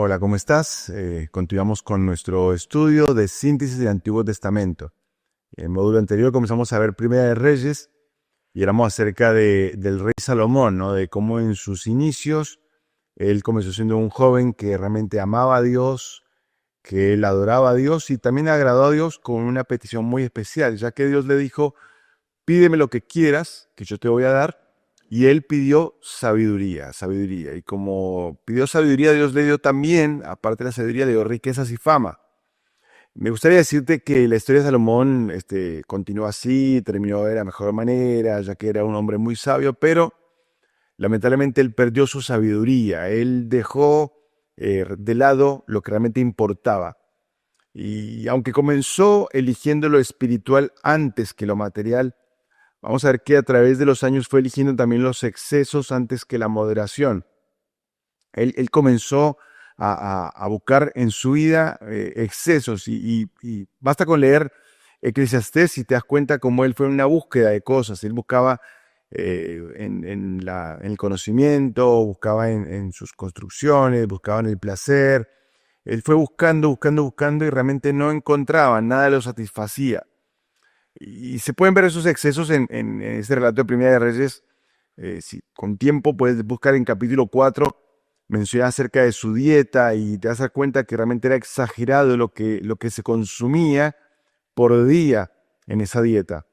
Hola, ¿cómo estás? Continuamos con nuestro estudio de síntesis del Antiguo Testamento. En el módulo anterior comenzamos a ver Primera de Reyes y éramos acerca del rey Salomón, ¿no? De cómo en sus inicios él comenzó siendo un joven que realmente amaba a Dios, que él adoraba a Dios y también agradó a Dios con una petición muy especial, ya que Dios le dijo: pídeme lo que quieras, que yo te voy a dar. Y él pidió sabiduría, sabiduría. Y como pidió sabiduría, Dios le dio también, aparte de la sabiduría, le dio riquezas y fama. Me gustaría decirte que la historia de Salomón continuó así, terminó de la mejor manera, ya que era un hombre muy sabio, pero lamentablemente él perdió su sabiduría. Él dejó de lado lo que realmente importaba. Y aunque comenzó eligiendo lo espiritual antes que lo material, vamos a ver que a través de los años fue eligiendo también los excesos antes que la moderación. Él comenzó a buscar en su vida excesos y basta con leer Eclesiastés y te das cuenta cómo él fue en una búsqueda de cosas. Él buscaba en el conocimiento, buscaba en sus construcciones, buscaba en el placer. Él fue buscando, buscando, buscando y realmente no encontraba, nada lo satisfacía. Y se pueden ver esos excesos en este relato de Primera de Reyes. Si con tiempo puedes buscar en capítulo 4, menciona acerca de su dieta y te das cuenta que realmente era exagerado lo que se consumía por día en esa dieta.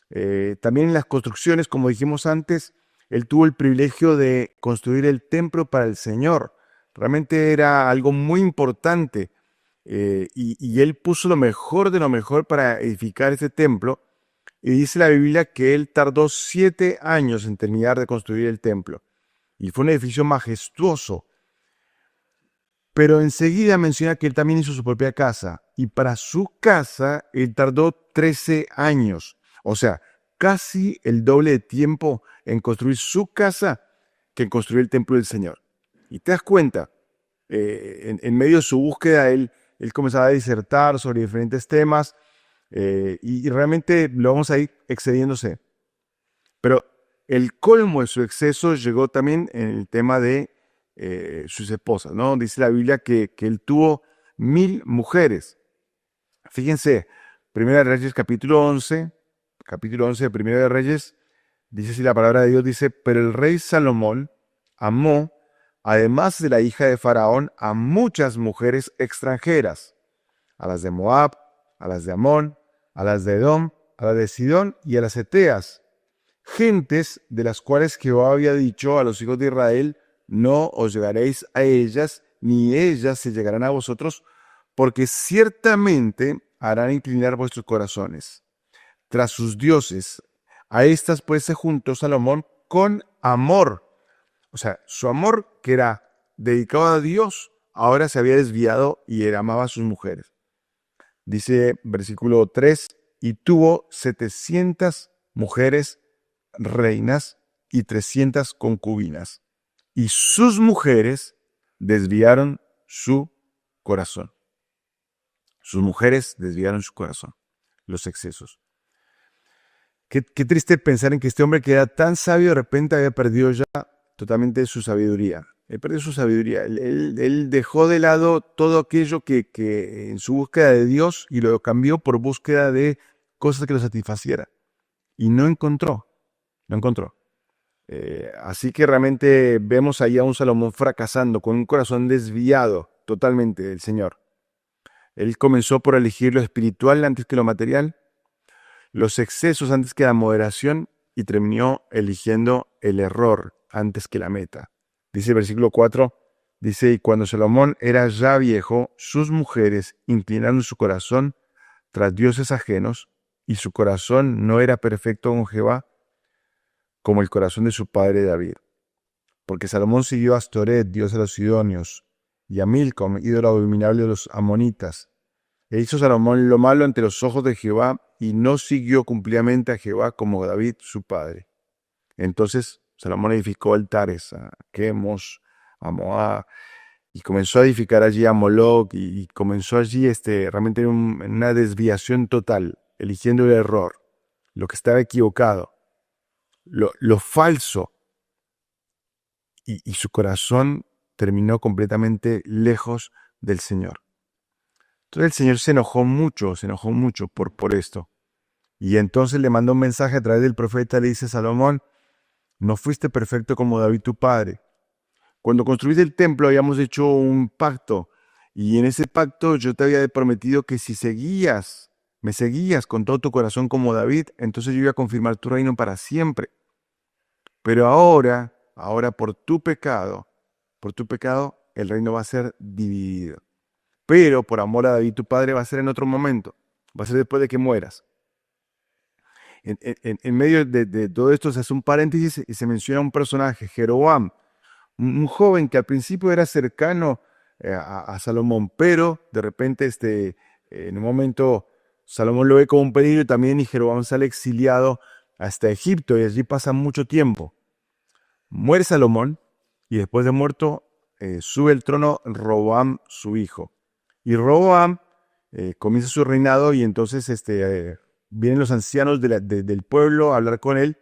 También en las construcciones, como dijimos antes, él tuvo el privilegio de construir el templo para el Señor. Realmente era algo muy importante. Y él puso lo mejor de lo mejor para edificar este templo. Y dice la Biblia que él tardó 7 años en terminar de construir el templo. Y fue un edificio majestuoso. Pero enseguida menciona que él también hizo su propia casa. Y para su casa él tardó 13 años. O sea, casi el doble de tiempo en construir su casa que en construir el templo del Señor. Y te das cuenta, en medio de su búsqueda, él comenzaba a disertar sobre diferentes temas y realmente lo vamos a ir excediéndose. Pero el colmo de su exceso llegó también en el tema de sus esposas, ¿no? Dice la Biblia que él tuvo 1000 mujeres. Fíjense, Primera de Reyes capítulo 11 de Primera de Reyes, dice así la palabra de Dios, dice: pero el rey Salomón amó, además de la hija de Faraón, a muchas mujeres extranjeras, a las de Moab, a las de Amón, a las de Edom, a las de Sidón y a las Eteas, gentes de las cuales Jehová había dicho a los hijos de Israel: no os llegaréis a ellas, ni ellas se llegarán a vosotros, porque ciertamente harán inclinar vuestros corazones tras sus dioses. A estas pues se juntó Salomón con amor. O sea, su amor, que era dedicado a Dios, ahora se había desviado y él amaba a sus mujeres. Dice versículo 3, y tuvo 700 mujeres reinas y 300 concubinas. Y sus mujeres desviaron su corazón. Sus mujeres desviaron su corazón, los excesos. Qué triste pensar en que este hombre que era tan sabio de repente había perdido ya totalmente su sabiduría. Él perdió su sabiduría. Él dejó de lado todo aquello que en su búsqueda de Dios y lo cambió por búsqueda de cosas que lo satisfaciera. Y no encontró. No encontró. Así que realmente vemos ahí a un Salomón fracasando, con un corazón desviado totalmente del Señor. Él comenzó por elegir lo espiritual antes que lo material, los excesos antes que la moderación, y terminó eligiendo el error antes que la meta. Dice el versículo 4, dice: y cuando Salomón era ya viejo, sus mujeres inclinaron su corazón tras dioses ajenos, y su corazón no era perfecto con Jehová, como el corazón de su padre David. Porque Salomón siguió a Astoret, dios de los sidonios, y a Milcom, ídolo abominable de los amonitas. E hizo Salomón lo malo ante los ojos de Jehová, y no siguió cumplidamente a Jehová como David su padre. Entonces Salomón edificó altares a Quemos, a Moab, y comenzó a edificar allí a Moloc, y comenzó allí realmente una desviación total, eligiendo el error, lo que estaba equivocado, lo falso, y su corazón terminó completamente lejos del Señor. Entonces el Señor se enojó mucho por esto. Y entonces le manda un mensaje a través del profeta, le dice: Salomón, no fuiste perfecto como David tu padre. Cuando construiste el templo habíamos hecho un pacto, y en ese pacto yo te había prometido que si me seguías con todo tu corazón como David, entonces yo iba a confirmar tu reino para siempre. Pero ahora por tu pecado, el reino va a ser dividido. Pero por amor a David tu padre va a ser en otro momento, va a ser después de que mueras. En medio de todo esto se hace un paréntesis y se menciona un personaje, Jeroboam, un joven que al principio era cercano a Salomón, pero de repente en un momento Salomón lo ve como un peligro también, y Jeroboam sale exiliado hasta Egipto y allí pasa mucho tiempo. Muere Salomón y después de muerto sube el trono Roboam, su hijo. Y Roboam comienza su reinado, y entonces vienen los ancianos del pueblo a hablar con él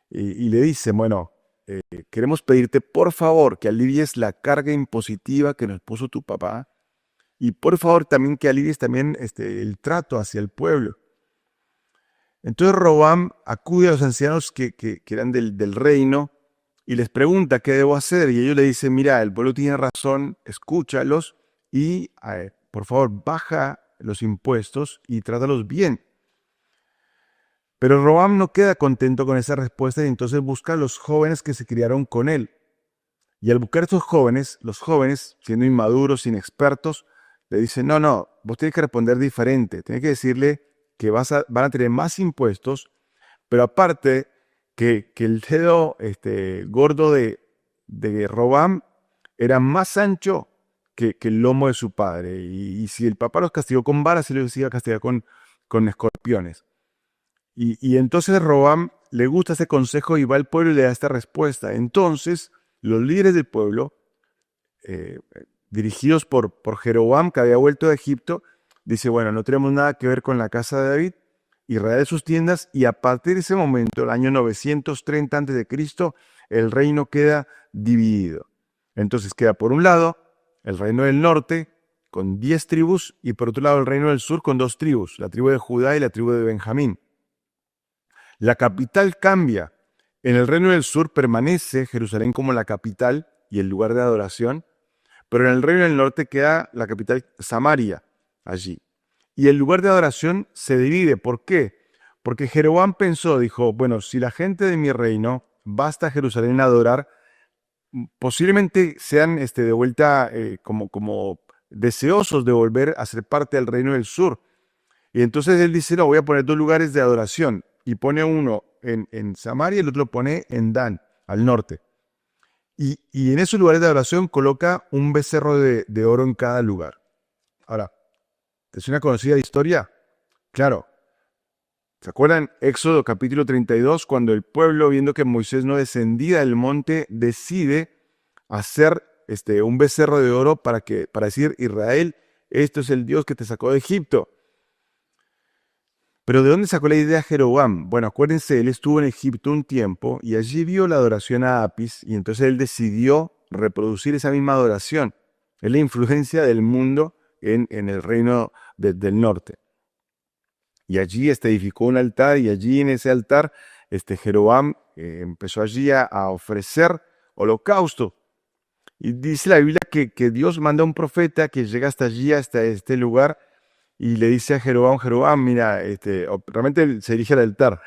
y le dicen: bueno, queremos pedirte por favor que alivies la carga impositiva que nos puso tu papá, y por favor también que alivies también el trato hacia el pueblo. Entonces Roboam acude a los ancianos que eran del reino y les pregunta qué debo hacer, y ellos le dicen: mira, el pueblo tiene razón, escúchalos y por favor baja los impuestos y trátalos bien. Pero Roboam no queda contento con esa respuesta, y entonces busca a los jóvenes que se criaron con él. Y al buscar a estos jóvenes, los jóvenes, siendo inmaduros, inexpertos, le dicen: no, vos tenés que responder diferente. Tenés que decirle que van a tener más impuestos, pero aparte que el dedo gordo de Roboam era más ancho que el lomo de su padre. Y si el papá los castigó con varas, él los iba a castigar con escorpiones. Y entonces Roboam le gusta ese consejo y va al pueblo y le da esta respuesta. Entonces los líderes del pueblo, dirigidos por Jeroboam, que había vuelto de Egipto, dice: bueno, no tenemos nada que ver con la casa de David, Israel sus tiendas, y a partir de ese momento, el año 930 a.C., el reino queda dividido. Entonces queda por un lado el reino del norte con 10 tribus, y por otro lado el reino del sur con 2 tribus, la tribu de Judá y la tribu de Benjamín. La capital cambia. En el reino del sur permanece Jerusalén como la capital y el lugar de adoración, pero en el reino del norte queda la capital Samaria allí. Y el lugar de adoración se divide. ¿Por qué? Porque Jeroboam dijo: bueno, si la gente de mi reino va hasta Jerusalén a adorar, posiblemente sean de vuelta como deseosos de volver a ser parte del reino del sur. Y entonces él dice: no, voy a poner 2 lugares de adoración. Y pone uno en Samaria y el otro lo pone en Dan, al norte. Y en esos lugares de adoración coloca un becerro de oro en cada lugar. Ahora, ¿te suena conocida la historia? Claro. ¿Se acuerdan? Éxodo capítulo 32, cuando el pueblo, viendo que Moisés no descendía del monte, decide hacer un becerro de oro para decir: Israel, esto es el Dios que te sacó de Egipto. Pero ¿de dónde sacó la idea Jeroboam? Bueno, acuérdense, él estuvo en Egipto un tiempo y allí vio la adoración a Apis, y entonces él decidió reproducir esa misma adoración. Es la influencia del mundo en el reino del norte. Y allí edificó un altar, y allí en ese altar Jeroboam empezó allí a ofrecer holocausto. Y dice la Biblia que Dios manda a un profeta que llega hasta allí, hasta este lugar, y le dice a Jeroboam, mira, realmente se dirige al altar,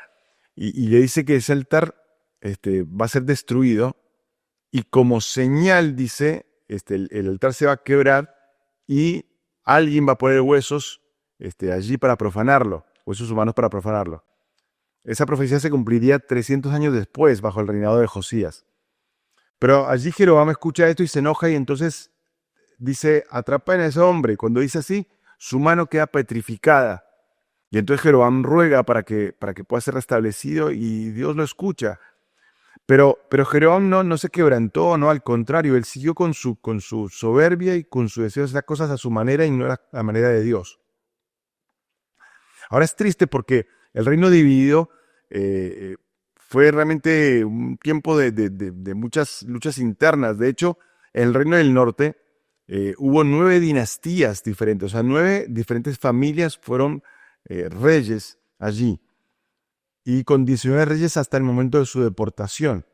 y le dice que ese altar va a ser destruido, y como señal, dice, el altar se va a quebrar, y alguien va a poner huesos allí para profanarlo, huesos humanos para profanarlo. Esa profecía se cumpliría 300 años después, bajo el reinado de Josías. Pero allí Jeroboam escucha esto y se enoja, y entonces dice: atrapen a ese hombre. Y cuando dice así, su mano queda petrificada. Y entonces Jeroboam ruega para que pueda ser restablecido, y Dios lo escucha. Pero Jeroboam no se quebrantó, no, al contrario, él siguió con su soberbia y con su deseo de hacer cosas a su manera y no a la manera de Dios. Ahora es triste porque el reino dividido fue realmente un tiempo de muchas luchas internas. De hecho, En el reino del norte hubo 9 dinastías diferentes, o sea, 9 diferentes familias fueron reyes allí, y con 19 reyes hasta el momento de su deportación.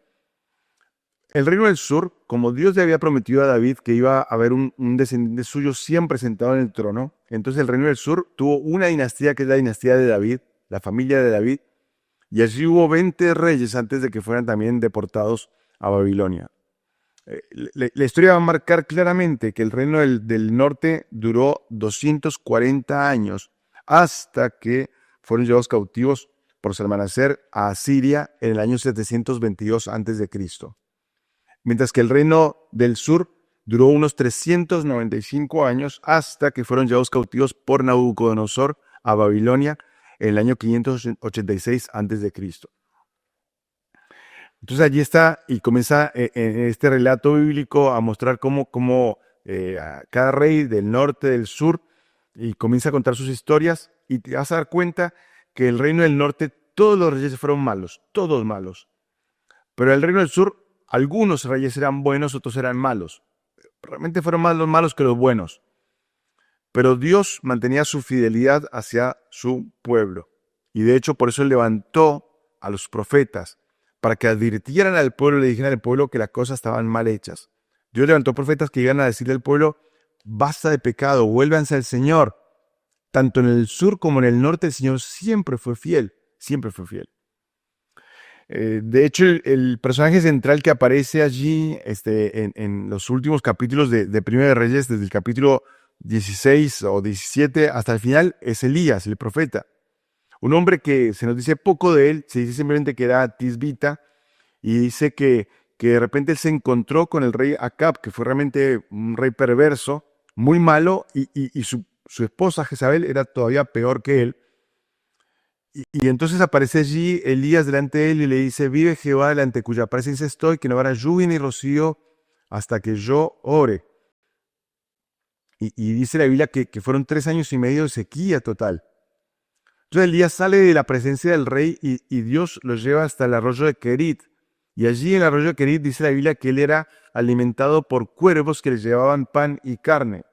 El reino del sur, como Dios le había prometido a David que iba a haber un descendiente suyo siempre sentado en el trono, entonces el reino del sur tuvo una dinastía que es la dinastía de David, la familia de David, y allí hubo 20 reyes antes de que fueran también deportados a Babilonia. La historia va a marcar claramente que el reino del norte duró 240 años hasta que fueron llevados cautivos por Salmanaser a Asiria en el año 722 a.C. Mientras que el reino del sur duró unos 395 años hasta que fueron llevados cautivos por Nabucodonosor a Babilonia en el año 586 a.C. Entonces allí está y comienza en este relato bíblico a mostrar cómo a cada rey del norte, del sur, y comienza a contar sus historias, y te vas a dar cuenta que el reino del norte, todos los reyes fueron malos, todos malos. Pero el reino del sur, algunos reyes eran buenos, otros eran malos. Realmente fueron más los malos que los buenos. Pero Dios mantenía su fidelidad hacia su pueblo. Y de hecho por eso levantó a los profetas, para que advirtieran al pueblo y le dijeran al pueblo que las cosas estaban mal hechas. Dios levantó profetas que iban a decirle al pueblo: basta de pecado, vuélvanse al Señor. Tanto en el sur como en el norte el Señor siempre fue fiel, siempre fue fiel. De hecho, el personaje central que aparece allí en los últimos capítulos de Primera de Reyes, desde el capítulo 16 o 17 hasta el final, es Elías, el profeta. Un hombre que se nos dice poco de él, se dice simplemente que era tisbita, y dice que de repente él se encontró con el rey Acab, que fue realmente un rey perverso, muy malo, y su esposa Jezabel era todavía peor que él. Y entonces aparece allí Elías delante de él y le dice: vive Jehová delante cuya presencia estoy, que no habrá lluvia ni rocío hasta que yo ore. Y dice la Biblia que fueron 3 años y medio de sequía total. Entonces Elías sale de la presencia del rey y Dios lo lleva hasta el arroyo de Querit. Y allí en el arroyo de Querit dice la Biblia que él era alimentado por cuervos que le llevaban pan y carne.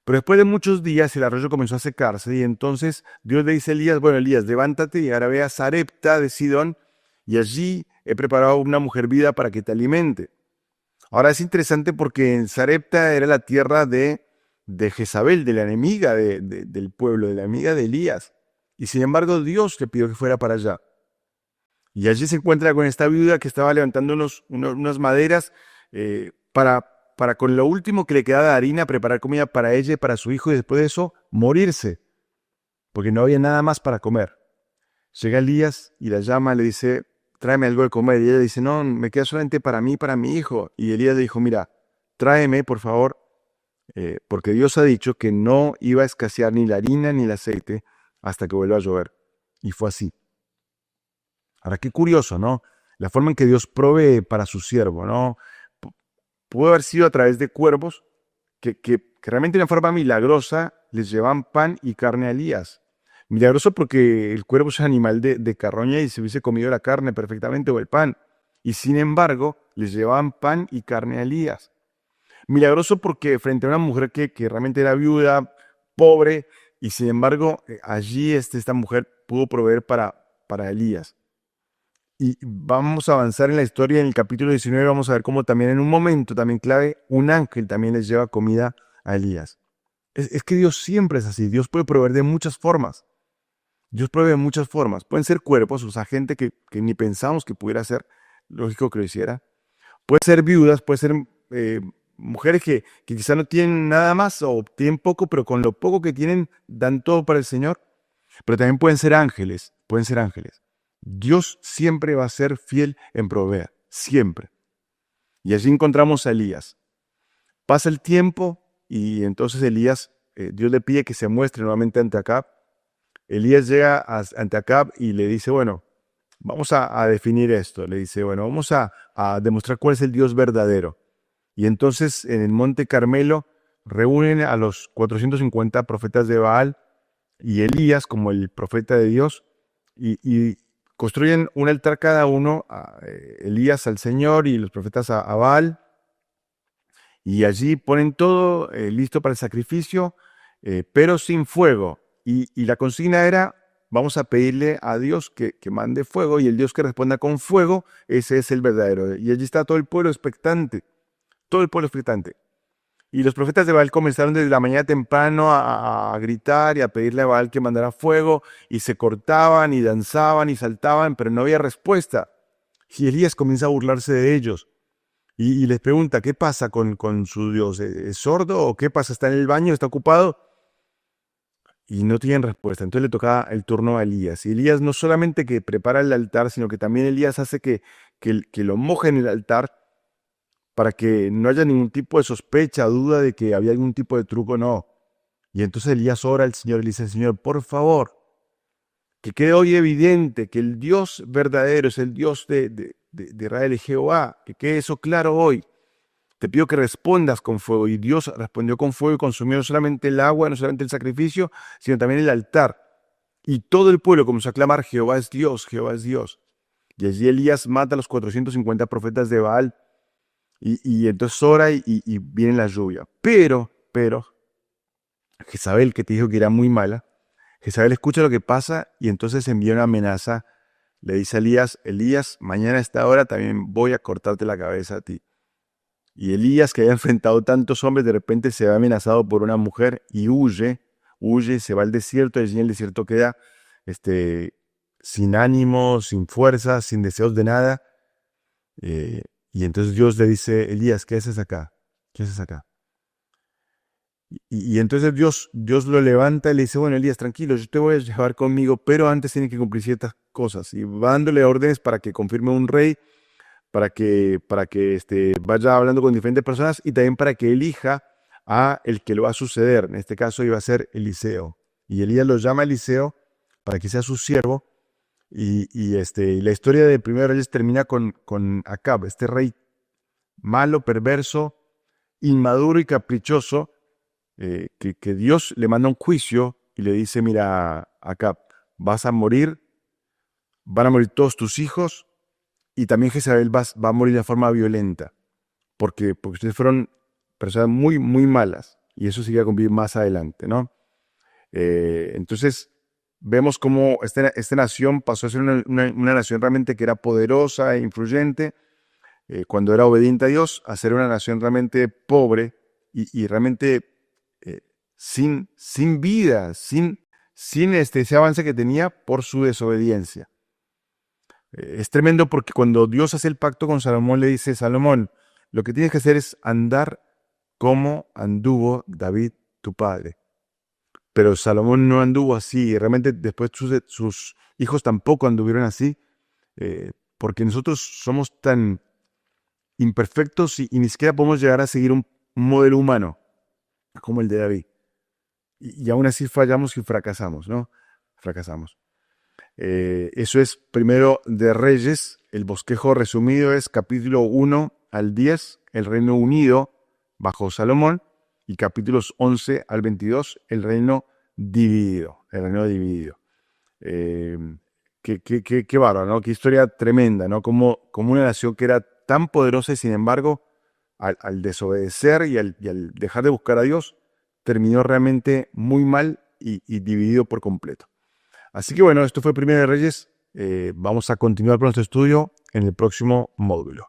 Pero después de muchos días el arroyo comenzó a secarse, y entonces Dios le dice a Elías: bueno, Elías, levántate y ahora ve a Sarepta de Sidón, y allí he preparado una mujer viuda para que te alimente. Ahora es interesante porque en Sarepta era la tierra de Jezabel, de la enemiga del pueblo, de la enemiga de Elías. Y sin embargo Dios le pidió que fuera para allá. Y allí se encuentra con esta viuda que estaba levantando unas maderas para con lo último que le quedaba de harina, preparar comida para ella y para su hijo, y después de eso morirse, porque no había nada más para comer. Llega Elías y la llama, le dice: tráeme algo de comer. Y ella dice: no, me queda solamente para mí y para mi hijo. Y Elías le dijo: mira, tráeme por favor, porque Dios ha dicho que no iba a escasear ni la harina ni el aceite hasta que vuelva a llover. Y fue así. Ahora, qué curioso, ¿no? La forma en que Dios provee para su siervo, ¿no? Pudo haber sido a través de cuervos que realmente de una forma milagrosa les llevaban pan y carne a Elías. Milagroso porque el cuervo es un animal de carroña y se hubiese comido la carne perfectamente o el pan. Y sin embargo, les llevaban pan y carne a Elías. Milagroso porque frente a una mujer que realmente era viuda, pobre, y sin embargo allí esta mujer pudo proveer para Elías. Y vamos a avanzar en la historia. En el capítulo 19 vamos a ver cómo también en un momento también clave un ángel también les lleva comida a Elías. Es que Dios siempre es así. Dios puede proveer de muchas formas. Dios provee de muchas formas. Pueden ser cuerpos, o sea, gente que ni pensamos que pudiera ser, lógico que lo hiciera. Puede ser viudas, puede ser mujeres que quizá no tienen nada más o tienen poco, pero con lo poco que tienen dan todo para el Señor. Pero también pueden ser ángeles, pueden ser ángeles. Dios siempre va a ser fiel en proveer, siempre. Y allí encontramos a Elías. Pasa el tiempo y entonces Elías, Dios le pide que se muestre nuevamente ante Acab. Elías llega ante Acab y le dice: bueno, vamos a definir esto. Le dice: bueno, vamos a demostrar cuál es el Dios verdadero. Y entonces en el monte Carmelo reúnen a los 450 profetas de Baal y Elías como el profeta de Dios, y construyen un altar cada uno, Elías al Señor y los profetas a Baal. Y allí ponen todo listo para el sacrificio, pero sin fuego. Y la consigna era, vamos a pedirle a Dios que mande fuego, y el Dios que responda con fuego, ese es el verdadero. Y allí está todo el pueblo expectante, todo el pueblo expectante. Y los profetas de Baal comenzaron desde la mañana temprano a gritar y a pedirle a Baal que mandara fuego, y se cortaban y danzaban y saltaban, pero no había respuesta. Y Elías comienza a burlarse de ellos y les pregunta, ¿qué pasa con su Dios? ¿Es sordo o qué pasa? ¿Está en el baño? ¿Está ocupado? Y no tienen respuesta. Entonces le toca el turno a Elías. Y Elías no solamente que prepara el altar, sino que también Elías hace que lo moje en el altar para que no haya ningún tipo de sospecha, duda de que había algún tipo de truco, no. Y entonces Elías ora al Señor y le dice, Señor, por favor, que quede hoy evidente que el Dios verdadero es el Dios de Israel y Jehová, que quede eso claro hoy. Te pido que respondas con fuego. Y Dios respondió con fuego y consumió no solamente el agua, no solamente el sacrificio, sino también el altar. Y todo el pueblo comenzó a clamar, Jehová es Dios, Jehová es Dios. Y allí Elías mata a los 450 profetas de Baal. Y entonces ora y viene la lluvia. Pero, Jezabel, que te dijo que era muy mala, Jezabel escucha lo que pasa y entonces envía una amenaza. Le dice a Elías, Elías, mañana a esta hora también voy a cortarte la cabeza a ti. Y Elías, que había enfrentado tantos hombres, de repente se ve amenazado por una mujer y huye, se va al desierto, y allí en el desierto queda sin ánimo, sin fuerza, sin deseos de nada. Y entonces Dios le dice, Elías, ¿qué haces acá? ¿Qué haces acá? Y entonces Dios lo levanta y le dice, bueno, Elías, tranquilo, yo te voy a llevar conmigo, pero antes tiene que cumplir ciertas cosas. Y va dándole órdenes para que confirme un rey, para que vaya hablando con diferentes personas y también para que elija a el que lo va a suceder. En este caso iba a ser Eliseo. Y Elías lo llama a Eliseo para que sea su siervo. Y la historia de Primero Reyes termina con Acab, este rey malo, perverso, inmaduro y caprichoso, que Dios le manda un juicio y le dice, mira, Acab, vas a morir, van a morir todos tus hijos, y también Jezabel va a morir de forma violenta, porque ustedes fueron personas muy, muy malas, y eso se iba a cumplir más adelante, ¿no? Entonces, vemos cómo esta nación pasó a ser una nación realmente que era poderosa e influyente, cuando era obediente a Dios, a ser una nación realmente pobre y realmente sin vida, sin ese avance que tenía por su desobediencia. Es tremendo porque cuando Dios hace el pacto con Salomón, le dice, Salomón, lo que tienes que hacer es andar como anduvo David, tu padre. Pero Salomón no anduvo así, y realmente después sus hijos tampoco anduvieron así, porque nosotros somos tan imperfectos y ni siquiera podemos llegar a seguir un modelo humano como el de David. Y aún así fallamos y fracasamos, ¿no? Fracasamos. Eso es Primero de Reyes. El bosquejo resumido es capítulo 1 al 10, el Reino Unido bajo Salomón, y capítulos 11 al 22, el Reino Dividido. El Reino Dividido. Qué bárbaro, ¿no? Qué historia tremenda, ¿no? Como una nación que era tan poderosa y sin embargo, al desobedecer y al dejar de buscar a Dios, terminó realmente muy mal y dividido por completo. Así que bueno, esto fue Primero de Reyes. Vamos a continuar con nuestro estudio en el próximo módulo.